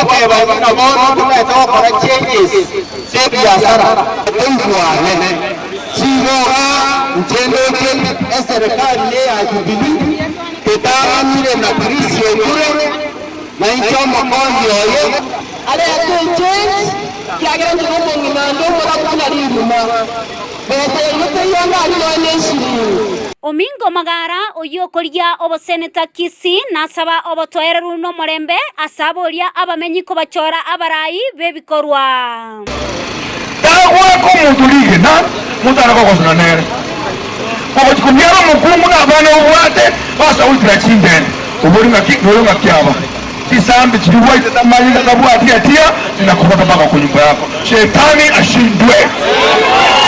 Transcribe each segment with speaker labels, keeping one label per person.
Speaker 1: okay bana bono tumeto kora changes se biashara nene siroga mtendo ke serikali ya Jubilee tutaamire na polisi kure na hicho makondi yoye ale change kiagera ndio ng'inando kwa kuna rimuma bese yote yanga alionyeshi
Speaker 2: Omingo Magara oyokoria oboseneta Kisii nasaba obotwereru no morembe asaboria abamenyi ko bachora abarai bebikorwa
Speaker 3: dawa ko mutulige na mutana ko kosna nere ko kumiara mukungu na bana ubwate basa ultra chinden uburinga kikoro kyaba kisambi chiduwa itatamani kabwati atia ninakupata mpaka kwa nyumba yako shetani ashindwe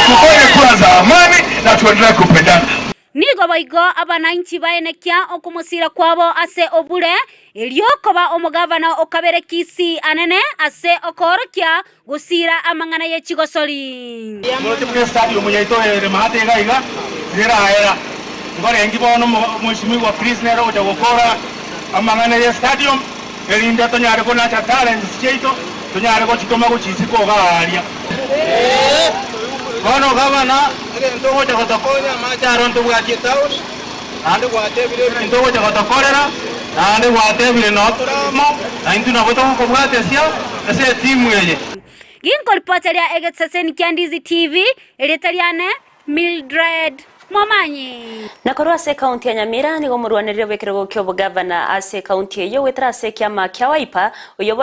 Speaker 3: tufanye kura za amani na tuendelee kupendana
Speaker 2: nigo baigo abananchi baenekia okumusira kwabo ase obure eliokoba omugavana okabere Kisii anene ase okorokia gusira amangana ye chigosori
Speaker 3: muri stadium yaitohere mahate gaiga era ngore ngibono mwishimi wa prisoner oja gukora amangana ye stadium elinda tonyare ko na talent cheito tonyare ko chitoma ko chisiko garia Bono gavana ndogo cha kotokonya macharo ndogo achitaus ande gwatebire ndogo cha kotokorera ande gwatebire notoramo aintu na boto ko bwatesia ese timu yeye
Speaker 2: ginko reporteria egetsaseni Kyandizi TV eretariane Mildred Momanyi
Speaker 4: nakorwa ase county ya Nyamira nigo murwanirire wekero kyo bugavana ase county yo wetra ase kyama kya Wiper oyo